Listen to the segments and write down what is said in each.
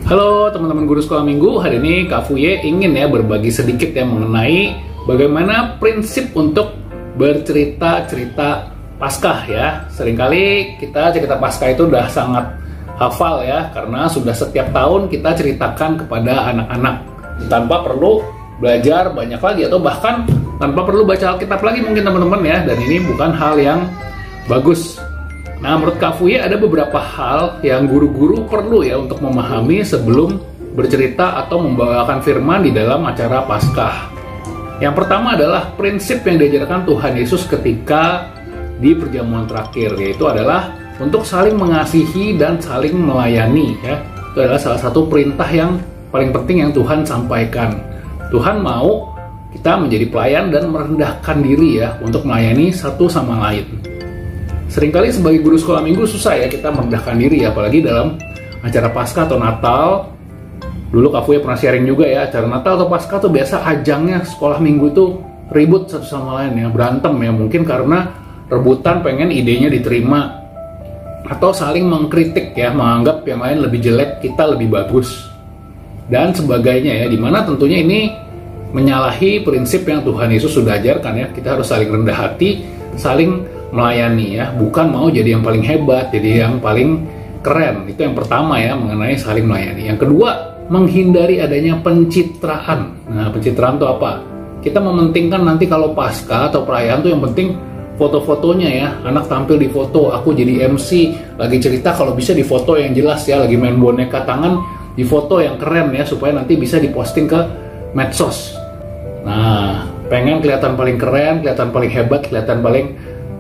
Halo teman-teman guru sekolah minggu, hari ini Kak Fuye ingin berbagi sedikit mengenai bagaimana prinsip untuk bercerita-cerita Paskah ya. Seringkali kita cerita Paskah itu udah sangat hafal ya, karena sudah setiap tahun kita ceritakan kepada anak-anak tanpa perlu belajar banyak lagi, atau bahkan tanpa perlu baca Alkitab lagi mungkin teman-teman ya, dan ini bukan hal yang bagus. Nah, menurut Kak Fuye ada beberapa hal yang guru-guru perlu ya untuk memahami sebelum bercerita atau membawakan firman di dalam acara Paskah. Yang pertama adalah prinsip yang diajarkan Tuhan Yesus ketika di perjamuan terakhir, yaitu adalah untuk saling mengasihi dan saling melayani ya. Itu adalah salah satu perintah yang paling penting yang Tuhan sampaikan. Tuhan mau kita menjadi pelayan dan merendahkan diri ya untuk melayani satu sama lain. Seringkali sebagai guru sekolah minggu susah ya kita merendahkan diri ya, apalagi dalam acara Paskah atau Natal. Dulu Kak Fuye pernah sharing juga ya, acara Natal atau Paskah tuh biasa ajangnya sekolah minggu itu ribut satu sama lain ya, berantem ya, mungkin karena rebutan pengen idenya diterima atau saling mengkritik ya, menganggap yang lain lebih jelek, kita lebih bagus dan sebagainya ya, dimana tentunya ini menyalahi prinsip yang Tuhan Yesus sudah ajarkan ya. Kita harus saling rendah hati, saling melayani ya, bukan mau jadi yang paling hebat, jadi yang paling keren. Itu yang pertama ya, mengenai saling melayani. Yang kedua, menghindari adanya pencitraan. Nah, pencitraan itu apa? Kita mementingkan nanti kalau Paskah atau perayaan tuh yang penting foto-fotonya ya, anak tampil di foto, aku jadi MC, lagi cerita kalau bisa di foto yang jelas ya, lagi main boneka tangan, di foto yang keren ya, supaya nanti bisa diposting ke medsos. Nah, pengen kelihatan paling keren, kelihatan paling hebat, kelihatan paling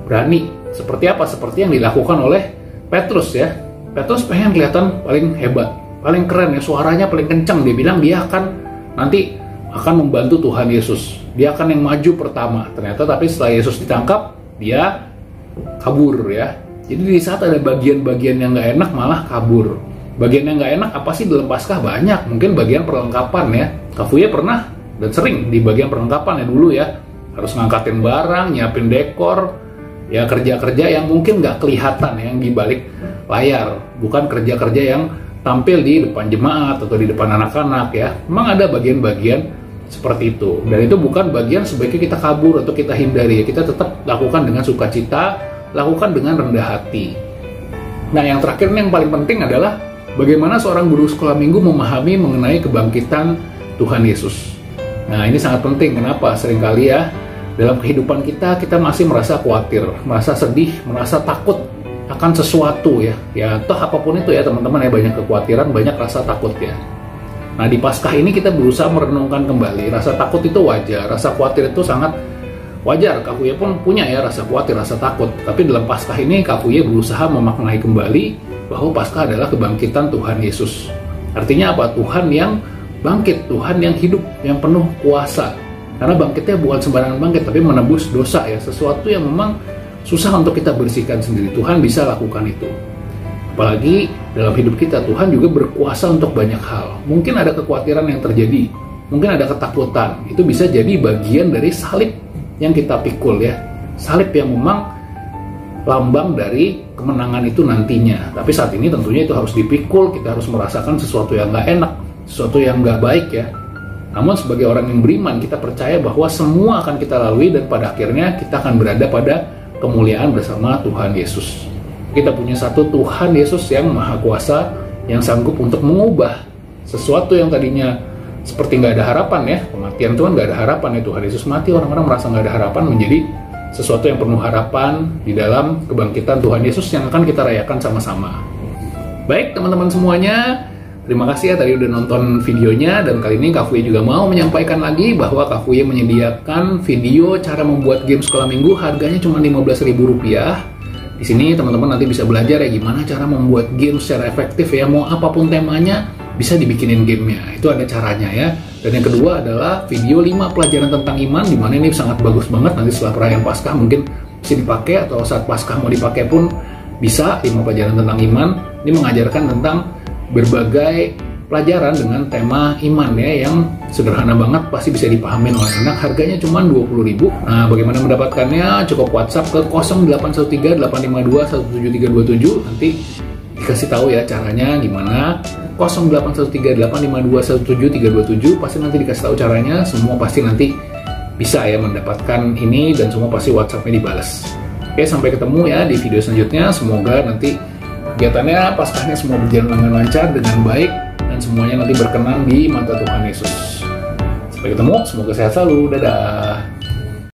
berani. Seperti apa? Seperti yang dilakukan oleh Petrus ya. Petrus pengen kelihatan paling hebat, paling keren ya, suaranya paling kencang. Dia bilang dia nanti akan membantu Tuhan Yesus. Dia akan yang maju pertama. Ternyata tapi setelah Yesus ditangkap, dia kabur ya. Jadi di saat ada bagian-bagian yang nggak enak malah kabur. Bagian yang nggak enak apa sih dalam Paskah? Banyak. Mungkin bagian perlengkapan ya. Kak Fuye pernah dan sering di bagian perlengkapan ya dulu ya. Harus ngangkatin barang, nyiapin dekor, ya kerja-kerja yang mungkin nggak kelihatan yang di balik layar, bukan kerja-kerja yang tampil di depan jemaat atau di depan anak-anak ya. Memang ada bagian-bagian seperti itu, dan itu bukan bagian sebaiknya kita kabur atau kita hindari ya. Kita tetap lakukan dengan sukacita, lakukan dengan rendah hati. Nah, yang terakhir yang paling penting adalah bagaimana seorang guru sekolah minggu memahami mengenai kebangkitan Tuhan Yesus. Nah, ini sangat penting. Kenapa? Seringkali ya dalam kehidupan kita masih merasa khawatir, merasa sedih, merasa takut akan sesuatu ya. Ya, toh apapun itu ya teman-teman ya, banyak kekhawatiran, banyak rasa takut ya. Nah, di Paskah ini kita berusaha merenungkan kembali, rasa takut itu wajar, rasa khawatir itu sangat wajar. Kak Fuye pun punya ya rasa khawatir, rasa takut. Tapi dalam Paskah ini Kak Fuye berusaha memaknai kembali bahwa Paskah adalah kebangkitan Tuhan Yesus. Artinya apa? Tuhan yang bangkit, Tuhan yang hidup, yang penuh kuasa. Karena bangkitnya bukan sembarangan bangkit, tapi menebus dosa ya. Sesuatu yang memang susah untuk kita bersihkan sendiri. Tuhan bisa lakukan itu. Apalagi dalam hidup kita, Tuhan juga berkuasa untuk banyak hal. Mungkin ada kekhawatiran yang terjadi, mungkin ada ketakutan. Itu bisa jadi bagian dari salib yang kita pikul ya. Salib yang memang lambang dari kemenangan itu nantinya. Tapi saat ini tentunya itu harus dipikul, kita harus merasakan sesuatu yang gak enak, sesuatu yang gak baik ya. Namun sebagai orang yang beriman, kita percaya bahwa semua akan kita lalui dan pada akhirnya kita akan berada pada kemuliaan bersama Tuhan Yesus. Kita punya satu Tuhan Yesus yang maha kuasa, yang sanggup untuk mengubah sesuatu yang tadinya seperti nggak ada harapan ya. Kematian itu kan nggak ada harapan ya, Tuhan Yesus mati, orang-orang merasa nggak ada harapan, menjadi sesuatu yang penuh harapan di dalam kebangkitan Tuhan Yesus yang akan kita rayakan sama-sama. Baik teman-teman semuanya, terima kasih ya tadi udah nonton videonya, dan kali ini Kak Fuye juga mau menyampaikan lagi bahwa Kak Fuye menyediakan video cara membuat game sekolah minggu, harganya cuma Rp15.000. Di sini teman-teman nanti bisa belajar ya gimana cara membuat game secara efektif ya, mau apapun temanya bisa dibikinin gamenya, itu ada caranya ya. Dan yang kedua adalah video 5 pelajaran tentang iman, dimana ini sangat bagus banget, nanti setelah perayaan Paskah mungkin bisa dipakai, atau saat Paskah mau dipakai pun bisa. 5 pelajaran tentang iman ini mengajarkan tentang berbagai pelajaran dengan tema iman ya, yang sederhana banget, pasti bisa dipahamin oleh anak. Harganya cuma Rp20.000. Nah, bagaimana mendapatkannya? Cukup WhatsApp ke 0813 852 17327. Nanti dikasih tahu ya caranya gimana. 081385217327, pasti nanti dikasih tahu caranya. Semua pasti nanti bisa ya mendapatkan ini, dan semua pasti WhatsApp-nya dibalas. Oke, sampai ketemu ya di video selanjutnya. Semoga nanti kegiatannya, Paskahnya semua berjalan dengan lancar, dengan baik, dan semuanya nanti berkenan di mata Tuhan Yesus. Sampai ketemu, semoga sehat selalu. Dadah.